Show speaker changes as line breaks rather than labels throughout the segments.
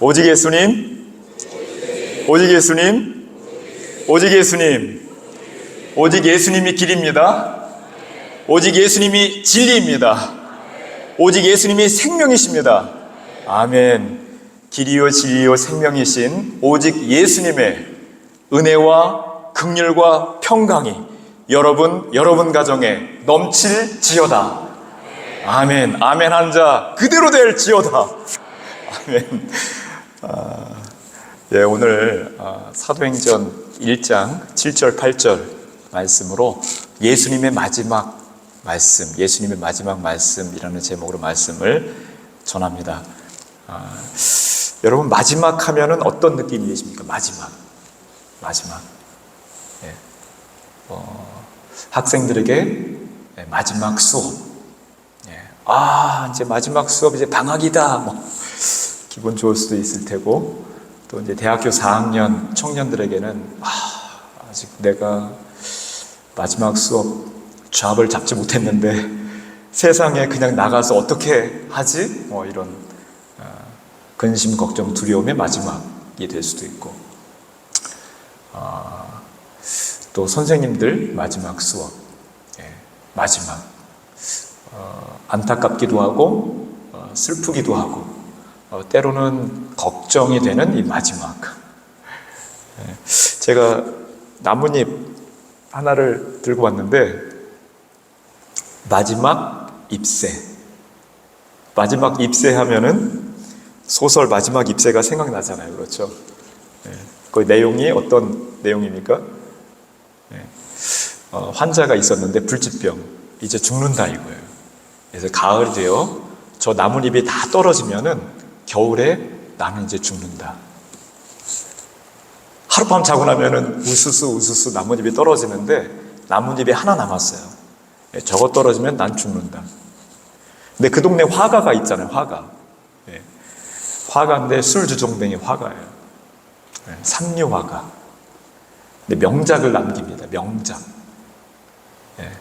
오직 예수님, 오직 예수님, 오직 예수님, 오직 예수님이 길입니다. 오직 예수님이 진리입니다. 오직 예수님이 생명이십니다. 아멘. 길이요 진리요 생명이신 오직 예수님의 은혜와 긍휼과 평강이 여러분 가정에 넘칠지어다. 아멘. 아멘 한 자 그대로 될지어다. 아멘. 오늘 사도행전 1장 7절 8절 말씀으로 예수님의 마지막 말씀이라는 제목으로 말씀을 전합니다. 여러분 마지막 하면은 어떤 느낌이 드십니까? 마지막. 학생들에게 마지막 수업. 이제 마지막 수업, 이제 방학이다. 기분 좋을 수도 있을 테고, 또 이제 대학교 4학년 청년들에게는 아직 내가 마지막 수업 잡을 잡지 못했는데 세상에 그냥 나가서 어떻게 하지? 이런 근심, 걱정, 두려움의 마지막이 될 수도 있고, 또 선생님들 마지막 수업, 마지막. 안타깝기도 하고 슬프기도 하고 때로는 걱정이 되는 이 마지막. 제가 나뭇잎 하나를 들고 왔는데 마지막 잎새 하면은 소설 마지막 잎새가 생각나잖아요. 그렇죠? 그 내용이 어떤 내용입니까? 환자가 있었는데 불치병, 이제 죽는다 이거예요. 그래서 가을이 되어 저 나뭇잎이 다 떨어지면은 겨울에 나는 이제 죽는다. 하룻밤 자고 나면은 우수수 나뭇잎이 떨어지는데 나뭇잎이 하나 남았어요. 저거 떨어지면 난 죽는다. 근데 그 동네 화가가 있잖아요. 화가인데 술주정뱅이 화가예요. 삼류화가. 근데 명작을 남깁니다. 명작.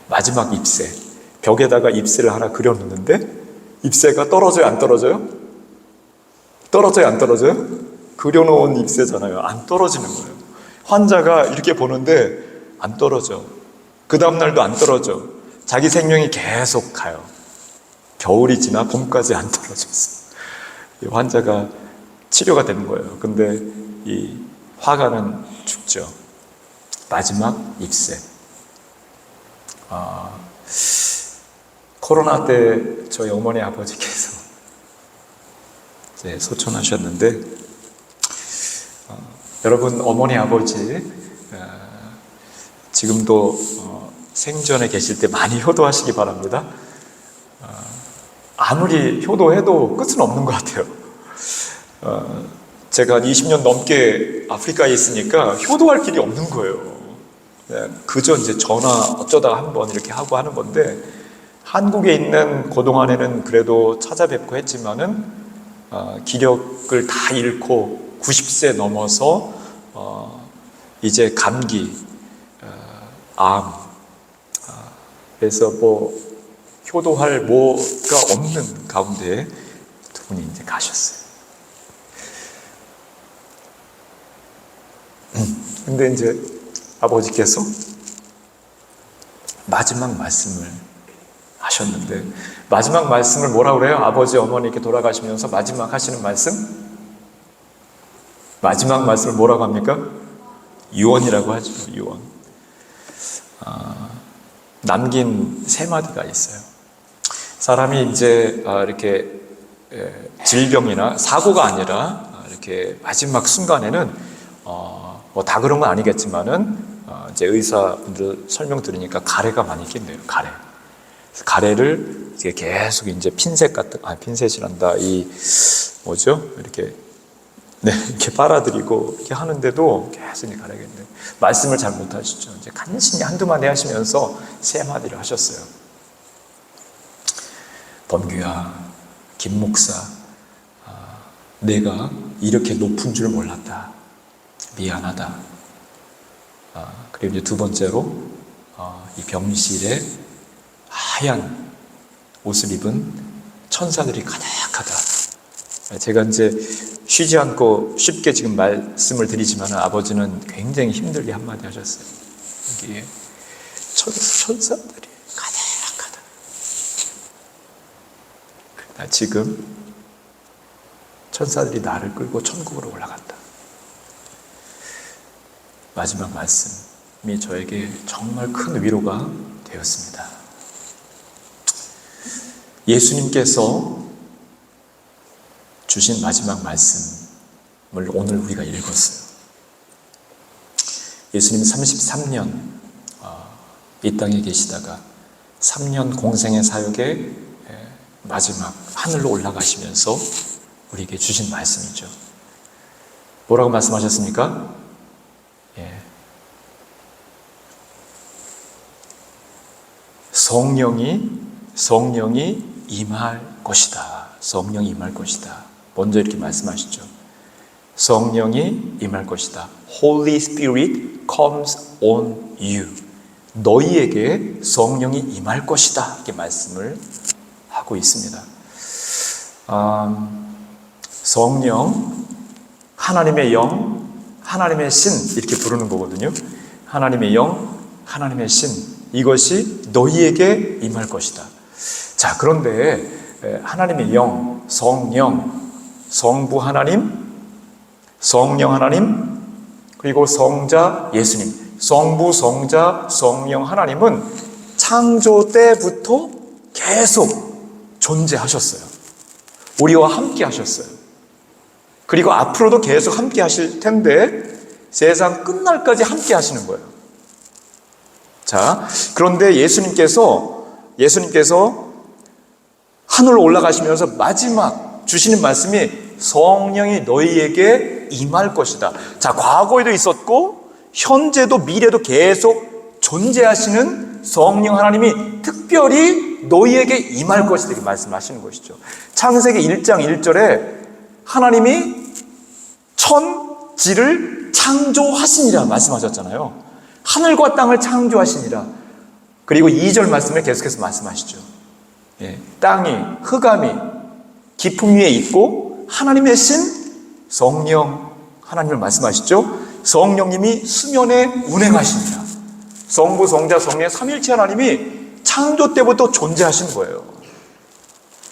마지막 잎새. 벽에다가 잎새를 하나 그려놓는데 잎새가 떨어져요, 안 떨어져요? 떨어져요, 안 떨어져요? 그려놓은 잎새잖아요. 안 떨어지는 거예요. 환자가 이렇게 보는데 안 떨어져. 그 다음날도 안 떨어져. 자기 생명이 계속 가요. 겨울이 지나 봄까지 안 떨어졌어. 이 환자가 치료가 되는 거예요. 근데 이 화가는 죽죠. 마지막 잎새. 코로나 때 저희 어머니 아버지께서 이제 소천하셨는데, 여러분 어머니 아버지 지금도 생전에 계실 때 많이 효도하시기 바랍니다. 아무리 효도해도 끝은 없는 것 같아요. 제가 20년 넘게 아프리카에 있으니까 효도할 길이 없는 거예요. 그저 이제 전화 어쩌다 한번 이렇게 하고 하는 건데, 한국에 있는 그동안에는 그래도 찾아뵙고 했지만은 기력을 다 잃고 90세 넘어서 이제 감기, 암, 그래서 효도할 뭐가 없는 가운데 두 분이 이제 가셨어요. 근데 이제 아버지께서 마지막 말씀을 하셨는데, 마지막 말씀을 뭐라 그래요? 아버지, 어머니께 돌아가시면서 마지막 하시는 말씀? 마지막 말씀을 뭐라고 합니까? 유언이라고 하죠. 유언. 남긴 세 마디가 있어요. 사람이 이제 이렇게 질병이나 사고가 아니라 이렇게 마지막 순간에는 다 그런 건 아니겠지만은 이제 의사분들 설명 들으니까 가래가 많이 낀대요. 가래를 이제 계속 이제 핀셋이란다. 이렇게 빨아들이고 이렇게 하는데도 계속 이제 가래가 있는데 말씀을 잘 못하시죠. 이제 간신히 한두 마디 하시면서 세 마디를 하셨어요. 범규야, 김 목사, 내가 이렇게 높은 줄 몰랐다. 미안하다. 그리고 이제 두 번째로 이 병실에 하얀 옷을 입은 천사들이 가득하다. 제가 이제 쉬지 않고 쉽게 지금 말씀을 드리지만 아버지는 굉장히 힘들게 한마디 하셨어요. 여기에 천사들이 가득하다. 나 지금 천사들이 나를 끌고 천국으로 올라간다. 마지막 말씀이 저에게 정말 큰 위로가 되었습니다. 예수님께서 주신 마지막 말씀을 오늘 우리가 읽었어요. 예수님 33년 이 땅에 계시다가 3년 공생의 사역의 마지막 하늘로 올라가시면서 우리에게 주신 말씀이죠. 뭐라고 말씀하셨습니까? 성령이 임할 것이다. 성령이 임할 것이다. 먼저 이렇게 말씀하시죠. 성령이 임할 것이다. Holy Spirit comes on you. 너희에게 성령이 임할 것이다. 이렇게 말씀을 하고 있습니다. 성령, 하나님의 영, 하나님의 신 이렇게 부르는 거거든요. 하나님의 영, 하나님의 신 이것이 너희에게 임할 것이다. 자, 그런데 하나님의 영, 성령, 성부 하나님, 성령 하나님, 그리고 성자 예수님, 성부, 성자, 성령 하나님은 창조 때부터 계속 존재하셨어요. 우리와 함께 하셨어요. 그리고 앞으로도 계속 함께 하실 텐데 세상 끝날까지 함께 하시는 거예요. 자, 그런데 예수님께서 하늘로 올라가시면서 마지막 주시는 말씀이 성령이 너희에게 임할 것이다. 자, 과거에도 있었고 현재도 미래도 계속 존재하시는 성령 하나님이 특별히 너희에게 임할 것이다 이렇게 말씀하시는 것이죠. 창세기 1장 1절에 하나님이 천지를 창조하시니라 말씀하셨잖아요. 하늘과 땅을 창조하시니라. 그리고 2절 말씀을 계속해서 말씀하시죠. 땅이, 흑암이 깊음 위에 있고 하나님의 신 성령 하나님을 말씀하시죠. 성령님이 수면에 운행하시니라. 성부, 성자, 성령 삼일체 하나님이 창조 때부터 존재하신 거예요.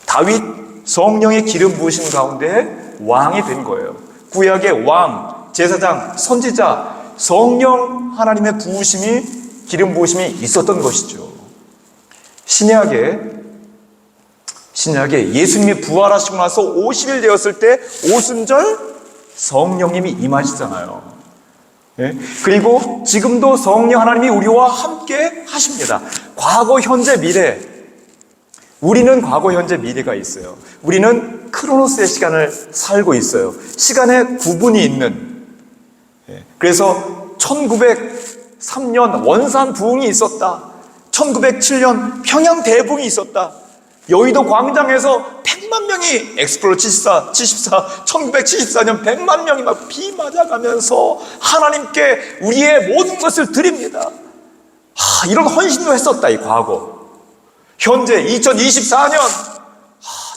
다윗 성령의 기름 부으신 가운데 왕이 된 거예요. 구약의 왕, 제사장, 선지자 성령 하나님의 부으심이 기름 부으심이 있었던 것이죠. 신약에 예수님이 부활하시고 나서 50일 되었을 때 오순절 성령님이 임하시잖아요. 그리고 지금도 성령 하나님이 우리와 함께 하십니다. 과거, 현재, 미래. 우리는 과거, 현재, 미래가 있어요. 우리는 크로노스의 시간을 살고 있어요. 시간에 구분이 있는. 그래서 1903년 원산 부흥이 있었다. 1907년 평양 대붕이 있었다. 여의도 광장에서 100만 명이 엑스플로 74 1974년 100만 명이 막 비 맞아가면서 하나님께 우리의 모든 것을 드립니다. 이런 헌신도 했었다. 이 과거. 현재 2024년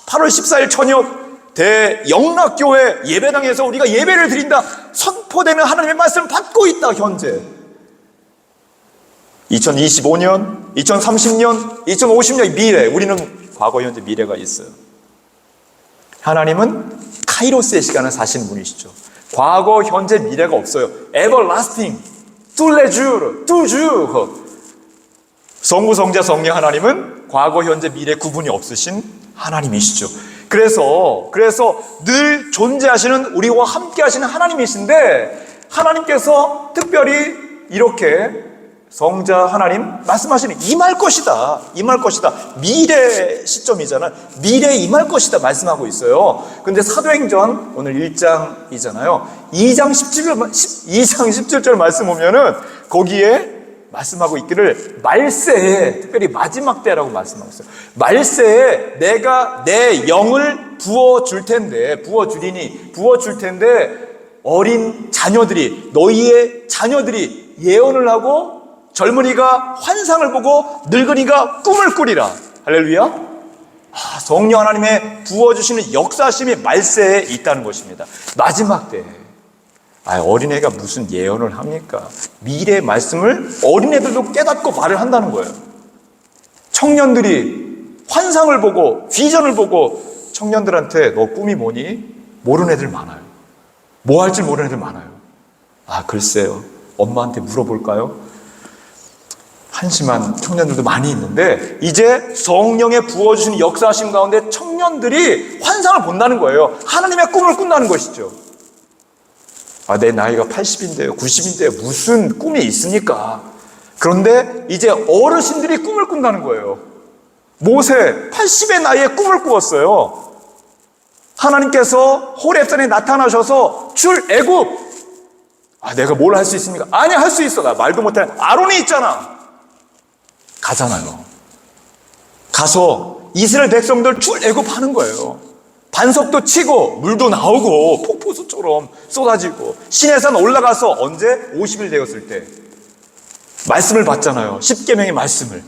8월 14일 저녁 대영락교회 예배당에서 우리가 예배를 드린다. 선포되는 하나님의 말씀을 받고 있다. 현재 2025년, 2030년, 2050년 미래, 우리는 과거, 현재, 미래가 있어요. 하나님은 카이로스의 시간을 사시는 분이시죠. 과거, 현재, 미래가 없어요. everlasting, toujours. 성부, 성자, 성령 하나님은 과거, 현재, 미래 구분이 없으신 하나님이시죠. 그래서 늘 존재하시는 우리와 함께 하시는 하나님이신데 하나님께서 특별히 이렇게 성자 하나님 말씀하시는 임할 것이다. 미래 시점이잖아요. 미래에 임할 것이다 말씀하고 있어요. 근데 사도행전 오늘 1장이잖아요. 2장 17절 말씀 보면은 거기에 말씀하고 있기를 말세에, 특별히 마지막 때라고 말씀하고 있어요. 말세에 내가 내 영을 부어줄 텐데 어린 자녀들이, 너희의 자녀들이 예언을 하고 젊은이가 환상을 보고 늙은이가 꿈을 꾸리라. 할렐루야. 성령 하나님의 부어주시는 역사심이 말세에 있다는 것입니다. 마지막 때에. 어린애가 무슨 예언을 합니까? 미래의 말씀을 어린애들도 깨닫고 말을 한다는 거예요. 청년들이 환상을 보고 비전을 보고 청년들한테 너 꿈이 뭐니? 모르는 애들 많아요. 뭐 할지 모르는 애들 많아요. 글쎄요. 엄마한테 물어볼까요? 한심한 청년들도 많이 있는데 이제 성령의 부어주시는 역사하심 가운데 청년들이 환상을 본다는 거예요. 하나님의 꿈을 꾼다는 것이죠. 내 나이가 80인데요 90인데요 무슨 꿈이 있습니까? 그런데 이제 어르신들이 꿈을 꾼다는 거예요. 모세 80의 나이에 꿈을 꾸었어요. 하나님께서 호렙산에 나타나셔서 출애굽. 내가 뭘 할 수 있습니까? 아니, 할 수 있어. 나 말도 못해. 아론이 있잖아. 가잖아요. 가서 이스라엘 백성들 출애굽하는 거예요. 반석도 치고 물도 나오고 폭포수처럼 쏟아지고 시내산 올라가서 언제? 50일 되었을 때 말씀을 받잖아요. 십계명의 말씀을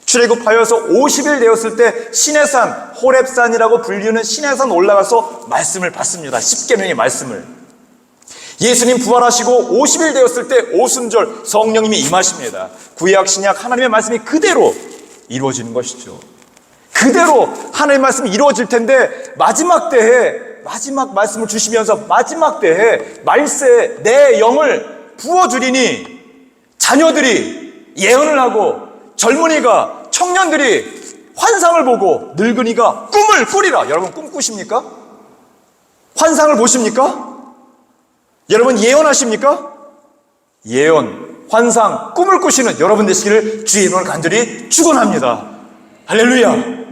출애굽하여서 50일 되었을 때 시내산, 호렙산이라고 불리는 시내산 올라가서 말씀을 받습니다. 십계명의 말씀을. 예수님 부활하시고 50일 되었을 때 오순절 성령님이 임하십니다. 구약 신약 하나님의 말씀이 그대로 이루어지는 것이죠. 그대로 하나님의 말씀이 이루어질 텐데 마지막 때에 마지막 말씀을 주시면서 마지막 때에 말세에 내 영을 부어주리니 자녀들이 예언을 하고 젊은이가 청년들이 환상을 보고 늙은이가 꿈을 꾸리라. 여러분 꿈 꾸십니까? 환상을 보십니까? 여러분 예언하십니까? 예언, 환상, 꿈을 꾸시는 여러분 되시기를 주의 이름으로 간절히 축원합니다. 할렐루야. 아멘.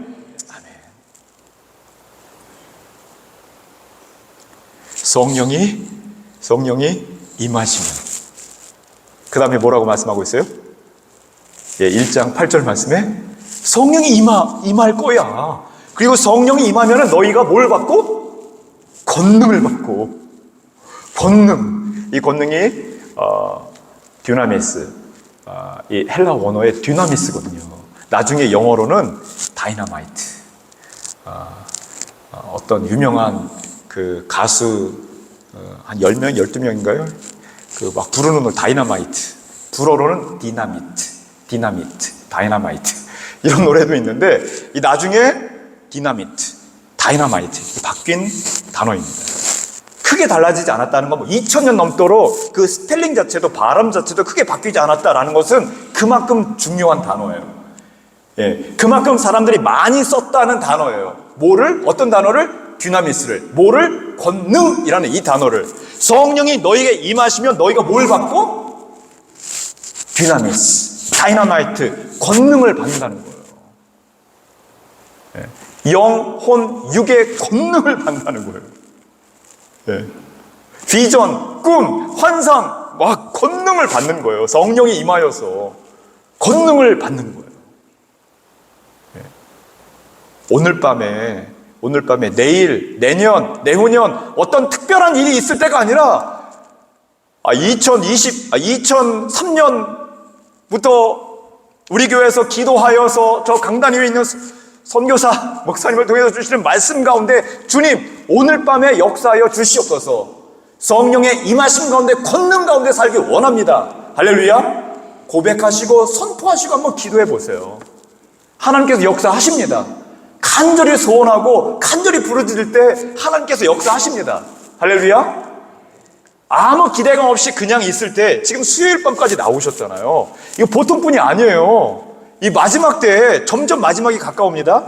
성령이 임하시면 그 다음에 뭐라고 말씀하고 있어요? 1장 8절 말씀에 성령이 임할 거야. 그리고 성령이 임하면 너희가 뭘 받고? 권능을 받고. 권능. 이 권능이 듀나미스. 이 헬라 원어의 듀나미스거든요. 나중에 영어로는 다이너마이트. 어떤 유명한 그 가수 한 10명, 12명인가요? 그 막 부르는 걸 다이너마이트. 불어로는 디나미트, 다이너마이트. 이런 노래도 있는데 이 나중에 디나미트, 다이너마이트 바뀐 단어입니다. 크게 달라지지 않았다는 건 2000년 넘도록 그 스펠링 자체도 발음 자체도 크게 바뀌지 않았다라는 것은 그만큼 중요한 단어예요. 그만큼 사람들이 많이 썼다는 단어예요. 어떤 단어를? 듀나미스를. 권능이라는 이 단어를. 성령이 너희에게 임하시면 너희가 뭘 받고? 듀나미스, 다이너마이트, 권능을 받는다는 거예요. 영, 혼, 육의 권능을 받는다는 거예요. 비전, 꿈, 환상, 막 권능을 받는 거예요. 성령이 임하여서 권능을 받는 거예요. 오늘 밤에 내일, 내년, 내후년 어떤 특별한 일이 있을 때가 아니라 2003년부터 우리 교회에서 기도하여서 저 강단 위에 있는 선교사, 목사님을 통해서 주시는 말씀 가운데 주님 오늘 밤에 역사하여 주시옵소서. 성령의 임하심 가운데 권능 가운데 살기 원합니다. 할렐루야. 고백하시고 선포하시고 한번 기도해 보세요. 하나님께서 역사하십니다. 간절히 소원하고 간절히 부르짖을 때 하나님께서 역사하십니다. 할렐루야. 아무 기대감 없이 그냥 있을 때 지금 수요일 밤까지 나오셨잖아요. 이거 보통 분이 아니에요. 이 마지막 때에 점점 마지막이 가까웁니다.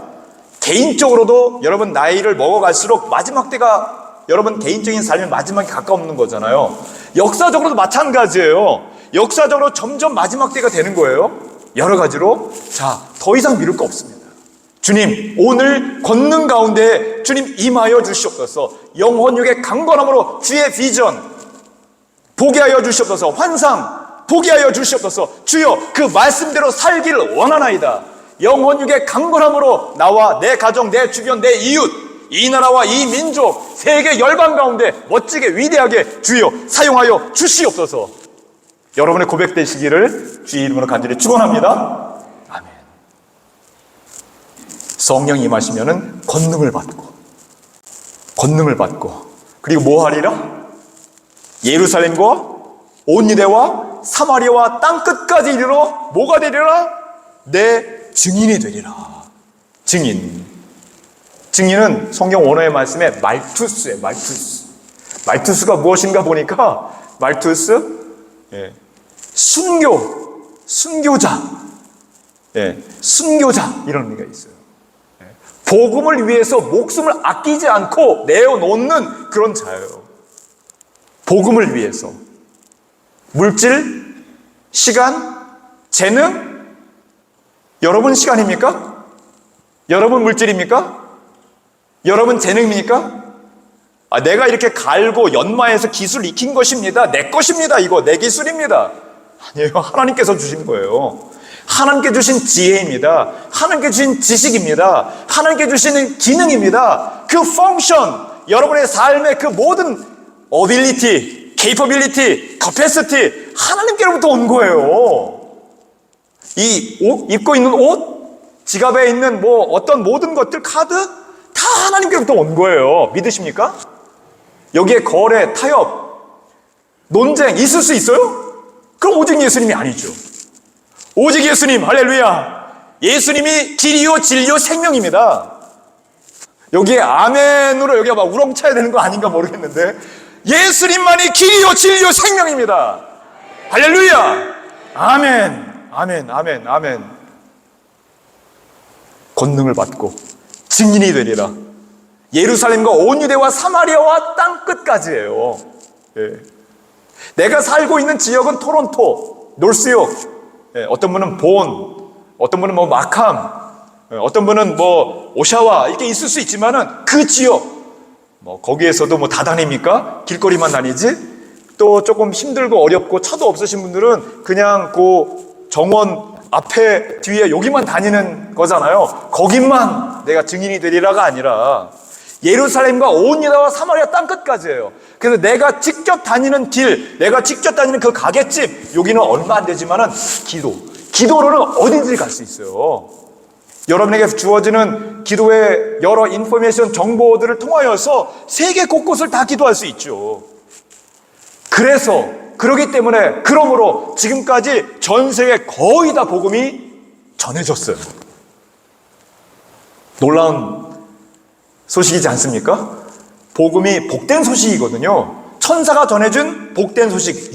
개인적으로도 여러분 나이를 먹어갈수록 마지막 때가 여러분 개인적인 삶의 마지막이 가까우는 거잖아요. 역사적으로도 마찬가지예요. 역사적으로 점점 마지막 때가 되는 거예요. 여러 가지로. 더 이상 미룰 거 없습니다. 주님 오늘 권능 가운데 주님 임하여 주시옵소서. 영혼육의 강건함으로 주의 비전 보게 하여 주시옵소서. 환상 보게 하여 주시옵소서. 주여 그 말씀대로 살기를 원하나이다. 영혼육의 강건함으로 나와 내 가정, 내 주변, 내 이웃, 이 나라와 이 민족, 세계 열방 가운데 멋지게 위대하게 주여 사용하여 주시옵소서. 여러분의 고백 되시기를 주의 이름으로 간절히 축원합니다. 아멘. 성령 임하시면은 권능을 받고 그리고 뭐 하리라? 예루살렘과 온 유대와 사마리아와 땅끝까지 이르러 뭐가 되리라? 내 증인이 되리라. 증인은 성경 원어의 말씀에 말투스예요. 말투스가 무엇인가 보니까 말투스, 순교자, 순교자 이런 의미가 있어요. 복음을 위해서 목숨을 아끼지 않고 내어놓는 그런 자예요. 복음을 위해서 물질, 시간, 재능. 여러분 시간입니까? 여러분 물질입니까? 여러분 재능입니까? 내가 이렇게 갈고 연마해서 기술 익힌 것입니다. 내 것입니다. 이거 내 기술입니다. 아니에요. 하나님께서 주신 거예요. 하나님께 주신 지혜입니다. 하나님께 주신 지식입니다. 하나님께 주시는 기능입니다. 그 펑션, 여러분의 삶의 그 모든 ability, capability, capacity 하나님께로부터 온 거예요. 이 옷, 입고 있는 옷, 지갑에 있는 뭐 어떤 모든 것들, 카드 다 하나님께로부터 온 거예요. 믿으십니까? 여기에 거래, 타협, 논쟁 있을 수 있어요? 그럼 오직 예수님이 아니죠. 오직 예수님, 할렐루야. 예수님이 길이요 진리요 생명입니다. 여기에 아멘으로 여기가 막 우렁차야 되는 거 아닌가 모르겠는데 예수님만이 길이요 진리요 생명입니다. 할렐루야. 아멘. 권능을 받고 증인이 되리라. 예루살렘과 온 유대와 사마리아와 땅끝까지예요. 내가 살고 있는 지역은 토론토, 노스욕, 어떤 분은 본, 어떤 분은 뭐 마캄, 어떤 분은 뭐 오샤와 이렇게 있을 수 있지만은 그 지역, 뭐 거기에서도 뭐 다 다닙니까? 길거리만 다니지? 또 조금 힘들고 어렵고 차도 없으신 분들은 그냥 그 정원 앞에 뒤에 여기만 다니는 거잖아요. 거기만 내가 증인이 되리라가 아니라 예루살렘과 온 유다와 사마리아 땅끝까지예요. 그래서 내가 직접 다니는 길, 내가 직접 다니는 그 가게집, 여기는 얼마 안 되지만은 기도로는 어디든지 갈 수 있어요. 여러분에게 주어지는 기도의 여러 인포메이션 정보들을 통하여서 세계 곳곳을 다 기도할 수 있죠. 그러므로 지금까지 전 세계 거의 다 복음이 전해졌어요. 놀라운 소식이지 않습니까? 복음이 복된 소식이거든요. 천사가 전해준 복된 소식,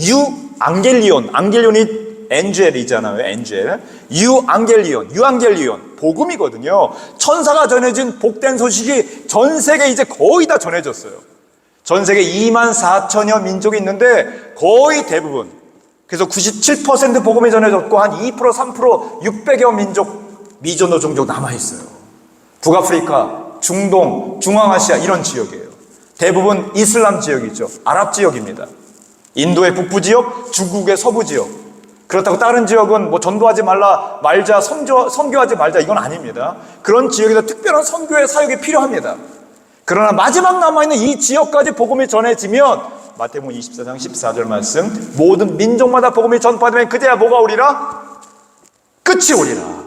안겔리온이 엔젤이잖아요. 엔젤. 유앙겔리온, 복음이거든요. 천사가 전해진 복된 소식이 전 세계에 이제 거의 다 전해졌어요. 전 세계 2만 4천여 민족이 있는데 거의 대부분, 그래서 97% 복음이 전해졌고 한 2%, 3% 600여 민족, 미전도 종족 남아있어요. 북아프리카, 중동, 중앙아시아 이런 지역이에요. 대부분 이슬람 지역이죠. 아랍 지역입니다. 인도의 북부 지역, 중국의 서부 지역. 그렇다고 다른 지역은 뭐 전도하지 말자, 선교하지 말자 이건 아닙니다. 그런 지역에서 특별한 선교의 사역이 필요합니다. 그러나 마지막 남아있는 이 지역까지 복음이 전해지면 마태복음 24장 14절 말씀, 모든 민족마다 복음이 전파되면 그제야 뭐가 오리라? 끝이 오리라.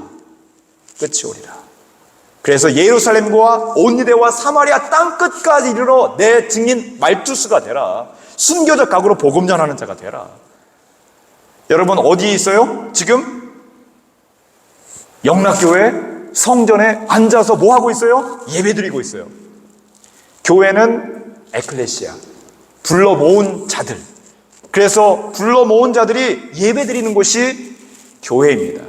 그래서 예루살렘과 온 유대와 사마리아 땅끝까지 이르러 내 증인 말투스가 되라. 순교적 각오로 복음 전하는 자가 되라. 여러분 어디에 있어요? 지금 영락교회 성전에 앉아서 뭐 하고 있어요? 예배드리고 있어요. 교회는 에클레시아, 불러 모은 자들. 그래서 불러 모은 자들이 예배드리는 곳이 교회입니다.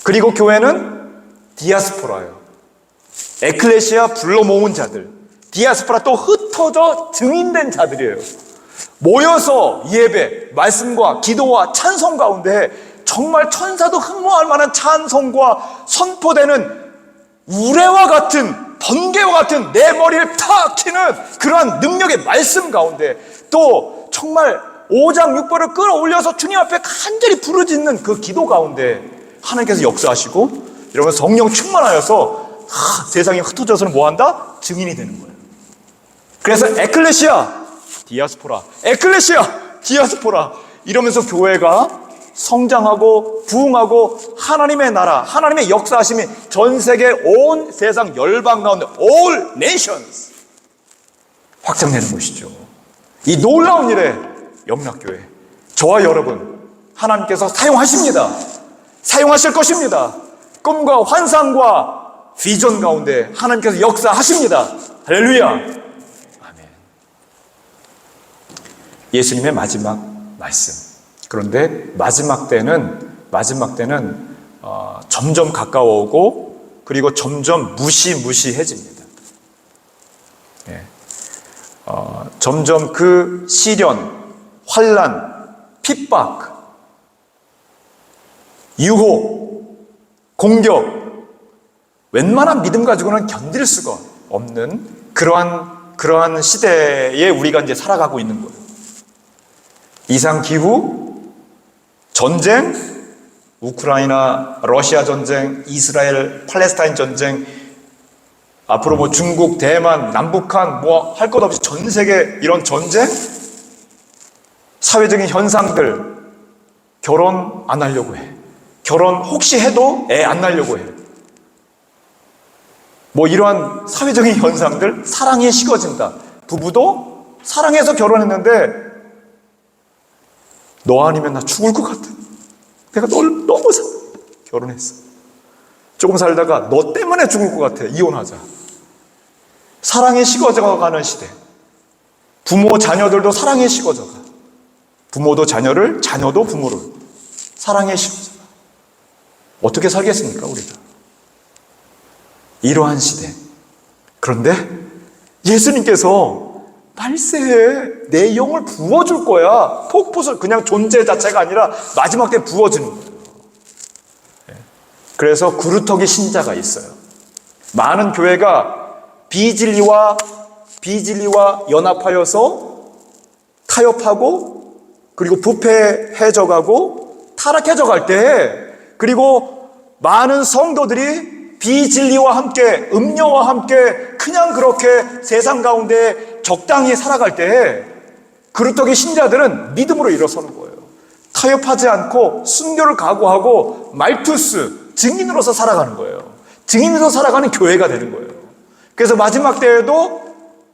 그리고 교회는 디아스포라예요. 에클레시아, 불러 모은 자들. 디아스포라, 또 흩어져 증인된 자들이에요. 모여서 예배, 말씀과 기도와 찬송 가운데 정말 천사도 흠모할 만한 찬송과 선포되는 우레와 같은, 번개와 같은 내 머리를 탁 치는 그러한 능력의 말씀 가운데, 또 정말 5장 6벌을 끌어올려서 주님 앞에 간절히 부르짖는 그 기도 가운데 하나님께서 역사하시고, 여러분 성령 충만하여서 세상에 흩어져서는 뭐한다? 증인이 되는 거예요. 그래서 에클레시아, 디아스포라, 에클레시아, 디아스포라 이러면서 교회가 성장하고 부흥하고 하나님의 나라, 하나님의 역사하심이 전 세계 온 세상 열방 가운데 all nations 확장되는 것이죠. 이 놀라운 일에 영락교회, 저와 여러분 하나님께서 사용하십니다. 사용하실 것입니다. 꿈과 환상과 비전 가운데 하나님께서 역사하십니다. 할렐루야. 아멘. 예수님의 마지막 말씀. 그런데 마지막 때는 점점 가까워오고 그리고 점점 무시무시해집니다. 예. 점점 그 시련, 환난, 핍박, 유혹, 공격, 웬만한 믿음 가지고는 견딜 수가 없는 그러한 시대에 우리가 이제 살아가고 있는 거예요. 이상 기후, 전쟁, 우크라이나, 러시아 전쟁, 이스라엘, 팔레스타인 전쟁, 앞으로 뭐 중국, 대만, 남북한 뭐 할 것 없이 전 세계 이런 전쟁, 사회적인 현상들, 결혼 안 하려고 해. 결혼 혹시 해도 애 안 낳으려고 해. 뭐 이러한 사회적인 현상들, 사랑에 식어진다. 부부도 사랑해서 결혼했는데 너 아니면 나 죽을 것 같아. 내가 널 너무 결혼했어. 조금 살다가 너 때문에 죽을 것 같아. 이혼하자. 사랑에 식어져가는 시대. 부모 자녀들도 사랑에 식어져가. 부모도 자녀를, 자녀도 부모를 사랑에 식어져가. 어떻게 살겠습니까 우리가? 이러한 시대. 그런데 예수님께서 말세에 내 영을 부어줄 거야. 폭포수 그냥 존재 자체가 아니라 마지막 때 부어주는 거예요. 그래서 구루터기 신자가 있어요. 많은 교회가 비진리와 연합하여서 타협하고 그리고 부패해져가고 타락해져갈 때 그리고 많은 성도들이 비진리와 함께 음녀와 함께 그냥 그렇게 세상 가운데 적당히 살아갈 때 그루터기 신자들은 믿음으로 일어서는 거예요. 타협하지 않고 순교를 각오하고 말투스 증인으로서 살아가는 거예요. 증인으로서 살아가는 교회가 되는 거예요. 그래서 마지막 때에도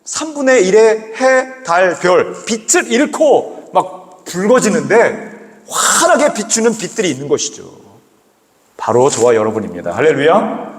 3분의 1의 해, 달, 별 빛을 잃고 막 붉어지는데 환하게 비추는 빛들이 있는 것이죠. 바로 저와 여러분입니다. 할렐루야.